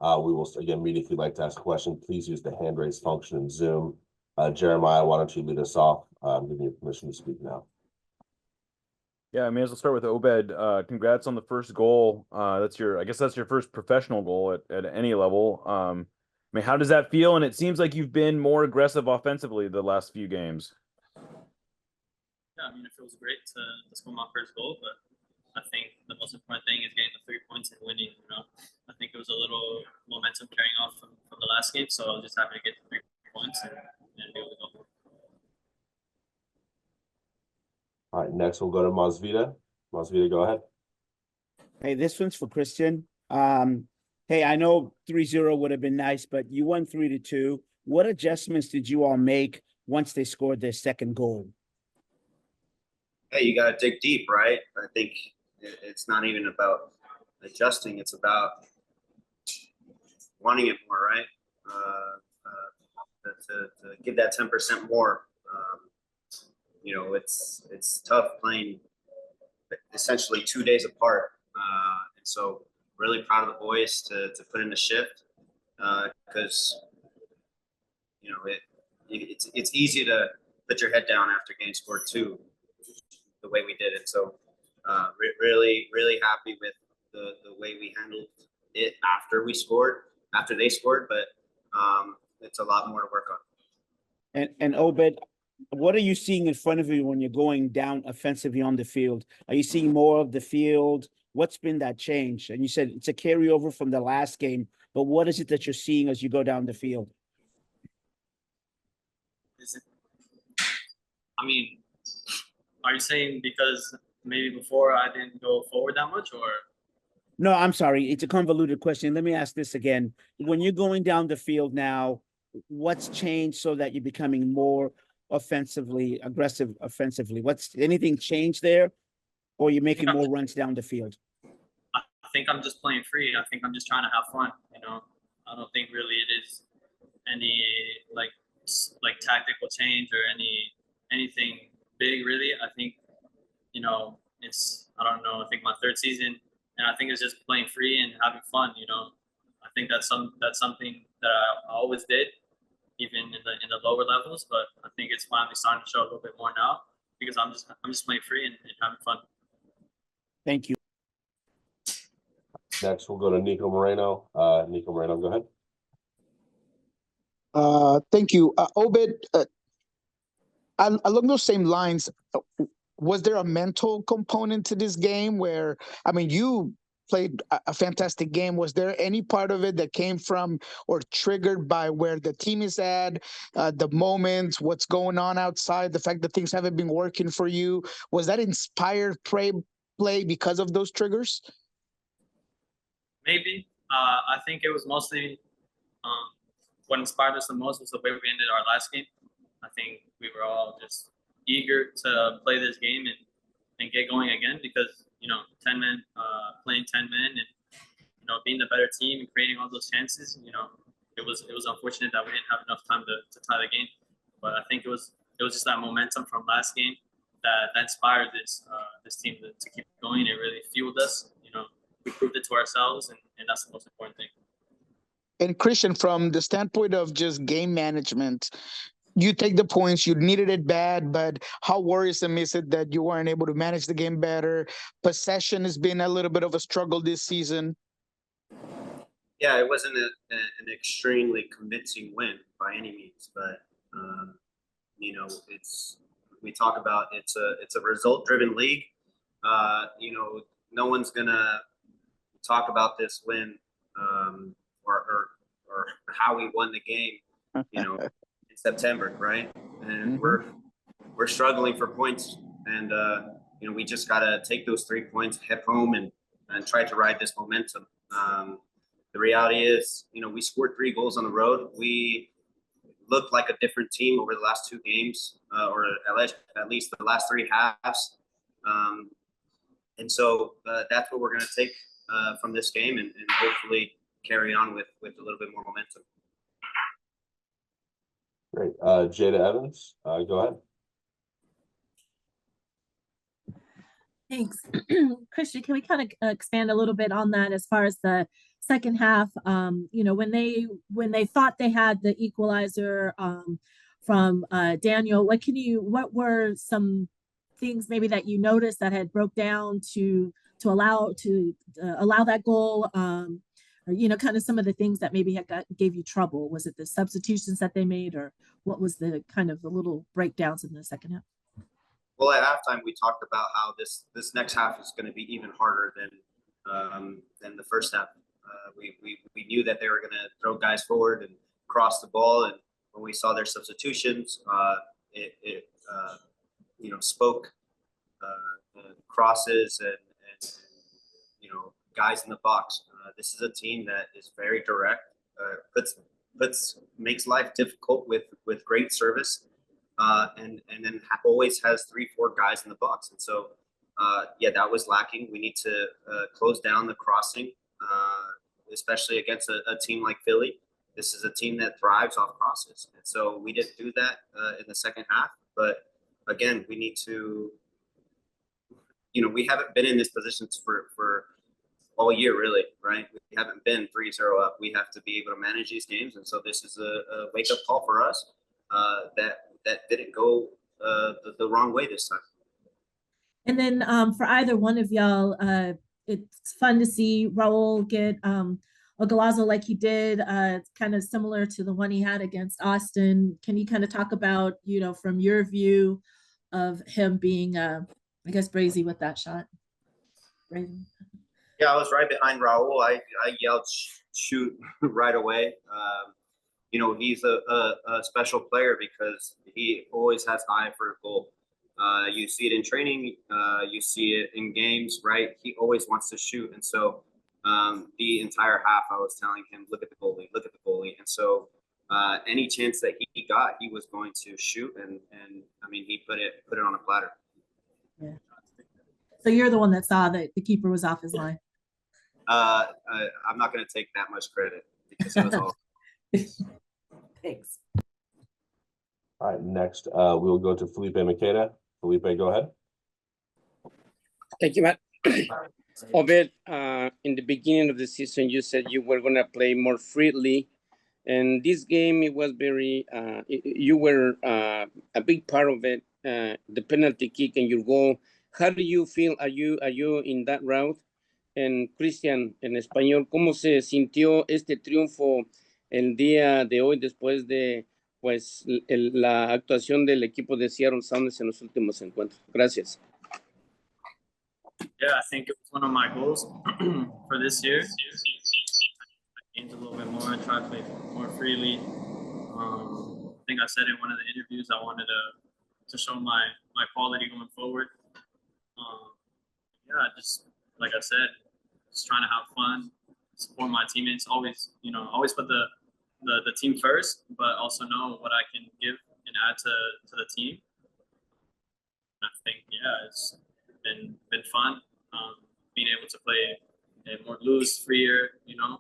We will again meet if you'd like to ask a question. Please use the hand raise function in Zoom. Jeremiah, why don't you lead us off? I'm giving you permission to speak now. Yeah, I may as well start with Obed. Congrats on the first goal. I guess that's your first professional goal at any level. I mean, how does that feel? And it seems like you've been more aggressive offensively the last few games. Yeah, I mean, it feels great to score my first goal, but I think the most important thing is getting the 3 points and winning. I think it was a little momentum carrying off from the last game, so I was just happy to get the 3 points and be able to go. All right, next we'll go to Masvida. Masvida, go ahead. Hey, this one's for Cristian. Hey, I know 3-0 would have been nice, but you won 3-2. What adjustments did you all make once they scored their second goal? Hey, you got to dig deep, right? I think it's not even about adjusting. It's about wanting it more, right? To give that 10% more. It's tough playing essentially 2 days apart. And so really proud of the boys to put in the shift because, it's easy to put your head down after getting scored 2 the way we did it. So really, really happy with the way we handled it after they scored, but it's a lot more to work on. And Obed, what are you seeing in front of you when you're going down offensively on the field? Are you seeing more of the field? What's been that change? And you said it's a carryover from the last game, but what is it that you're seeing as you go down the field? Are you saying because maybe before I didn't go forward that much, or? No, I'm sorry. It's a convoluted question. Let me ask this again. When you're going down the field now, what's changed so that you're becoming more aggressive offensively? Anything changed there, or you're making more runs down the field? I think I'm just playing free. I think I'm just trying to have fun. I don't think really it is any like tactical change or anything big really. I think I think my 3rd season, and I think it's just playing free and having fun. I think that's something that I always did, even in the lower levels, but I think it's finally starting to show a little bit more now because I'm just playing free and having fun. Thank you. Next we'll go to Nico Moreno. Nico Moreno, go ahead. Thank you. Obed, along those same lines, was there a mental component to this game where, you played a fantastic game. Was there any part of it that came from or triggered by where the team is at, the moment, what's going on outside, the fact that things haven't been working for you? Was that inspired play because of those triggers? Maybe. I think it was mostly what inspired us the most was the way we ended our last game. I think we were all just eager to play this game and get going again because 10 men playing 10 men and being the better team and creating all those chances. It was unfortunate that we didn't have enough time to tie the game, but I think it was just that momentum from last game that inspired this team to keep going. It really fueled us. We proved it to ourselves, and that's the most important thing. And Cristian, from the standpoint of just game management, you take the points, you needed it bad, but how worrisome is it that you weren't able to manage the game better? Possession has been a little bit of a struggle this season. Yeah, it wasn't an extremely convincing win by any means, but we talk about it's a result-driven league. No one's gonna talk about this win or how we won the game, in September, right? And we're struggling for points, and we just gotta take those 3 points, head home, and try to ride this momentum. The reality is, we scored 3 goals on the road. We looked like a different team over the last 2 games, or at least the last 3 halves. And so that's what we're going to take from this game and hopefully carry on with a little bit more momentum. Great. Jada Evans, go ahead. Thanks. Cristian, can we kind of expand a little bit on that as far as the second half, when they thought they had the equalizer from Daniel, what were some things maybe that you noticed that had broke down to allow that goal? Or kind of some of the things that maybe gave you trouble. Was it the substitutions that they made, or what was the kind of the little breakdowns in the second half? Well, at halftime, we talked about how this next half is going to be even harder than the first half. We knew that they were going to throw guys forward and cross the ball, and when we saw their substitutions, it spoke crosses and guys in the box. This is a team that is very direct, makes life difficult with great service, and then always has 3-4 guys in the box. And so, that was lacking. We need to close down the crossing, especially against a team like Philly. This is a team that thrives off crosses. And so we didn't do that in the second half. But again, we need to, we haven't been in this position for all year, really, right? We haven't been 3-0 up. We have to be able to manage these games. And so this is a wake-up call for us that didn't go the wrong way this time. And then for either one of y'all, it's fun to see Raul get a golazo like he did. It's kind of similar to the one he had against Austin. Can you kind of talk about, from your view of him being, I guess, brazy with that shot? Brazy. Yeah, I was right behind Raul. I yelled shoot right away. He's a special player because he always has eye for a goal. You see it in training, you see it in games, right? He always wants to shoot. And so the entire half, I was telling him, look at the goalie, look at the goalie. And so any chance that he got, he was going to shoot. And I mean, he put it on a platter. Yeah. So you're the one that saw that the keeper was off his line. I'm not going to take that much credit because it was all. Thanks. All right, next we'll go to Felipe Makeda. Felipe, go ahead. Thank you, Matt. Obed, in the beginning of the season, you said you were going to play more freely. And this game, it was very, you were a big part of it, the penalty kick and your goal. How do you feel? Are you in that route? And Cristian, en español, ¿cómo se sintió este triunfo el día de hoy después de la actuación del equipo de Seattle Sounders en los últimos encuentros? Gracias. Yeah, I think it was one of my goals for this year. I gained a little bit more, try to play more freely. I think I said in one of the interviews I wanted to show my quality going forward. Just like I said, just trying to have fun, support my teammates. Always put the team first, but also know what I can give and add to the team. I think it's been fun being able to play a more loose, freer, and I'm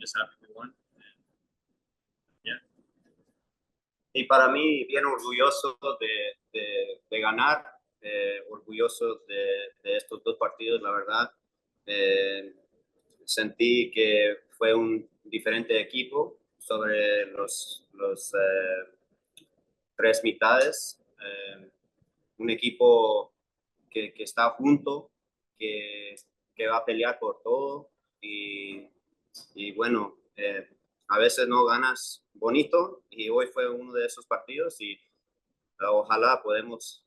just happy we won. Y para mí, bien orgulloso de ganar, orgulloso de estos dos partidos, la verdad. Sentí que fue un diferente equipo sobre los 3 mitades. Un equipo que está junto, que va a pelear por todo. Y bueno, a veces no ganas bonito y hoy fue uno de esos partidos y ojalá podemos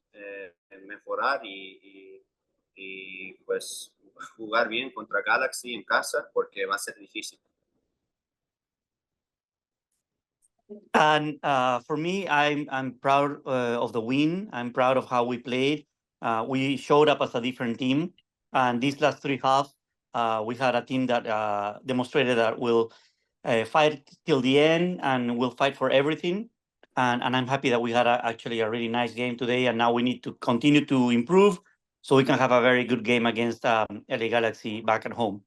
mejorar y pues jugar bien contra Galaxy en casa porque va a ser difícil. And for me, I'm proud of the win. I'm proud of how we played. We showed up as a different team, and these last 3 halves, we had a team that demonstrated that we'll fight till the end and we'll fight for everything. And I'm happy that we had actually a really nice game today, and now we need to continue to improve so we can have a very good game against LA Galaxy back at home.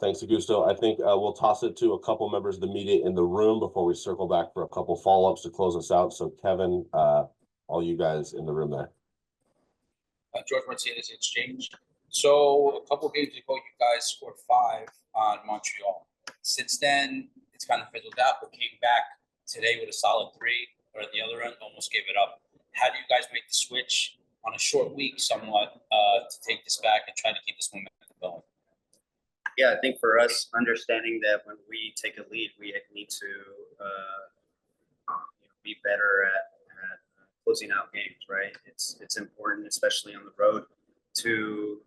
Thanks, Augusto. I think we'll toss it to a couple members of the media in the room before we circle back for a couple follow-ups to close us out. So Kevin, all you guys in the room there. George Martinez Exchange. So a couple of games ago, you guys scored 5 on Montreal. Since then, it's kind of fizzled out, but came back today with a solid 3, or at the other end, almost gave it up. How do you guys make the switch on a short week somewhat to take this back and try to keep this momentum going? Yeah, I think for us, understanding that when we take a lead, we need to be better at closing out games, right? It's important, especially on the road, to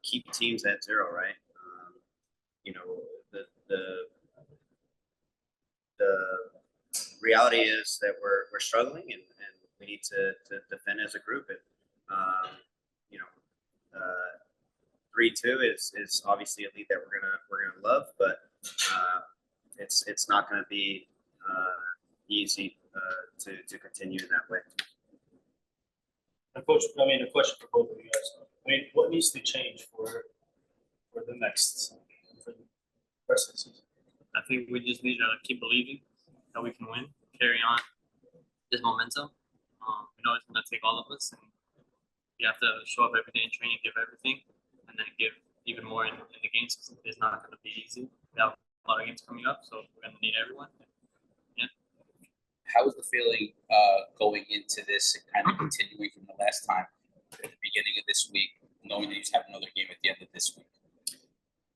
keep teams at 0, right? The reality is that we're struggling and we need to defend as a group. And 3-2 is obviously a lead that we're gonna love, but it's not gonna be easy to continue in that way. And Coach, I mean, a question for both of you guys. I mean, what needs to change for the rest of the season? I think we just need to keep believing that we can win, carry on this momentum. We know it's going to take all of us, and you have to show up every day in training, give everything, and then give even more in the games. It's not going to be easy. We have a lot of games coming up, so we're going to need everyone. Yeah. How was the feeling going into this and kind of continuing from the last time at the beginning of this week, knowing that you just have another game at the end of this week?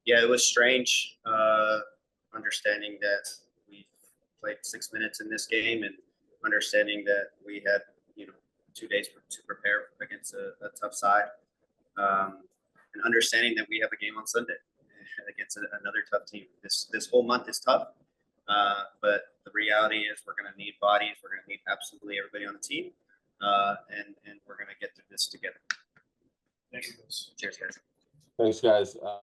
Yeah, it was strange, understanding that we played 6 minutes in this game and understanding that we had 2 days to prepare against a tough side, and understanding that we have a game on Sunday against another tough team. This whole month is tough, but the reality is we're going to need bodies. We're going to need absolutely everybody on the team, and we're going to get through this together. Thank you, guys. Cheers, guys. Thanks, guys.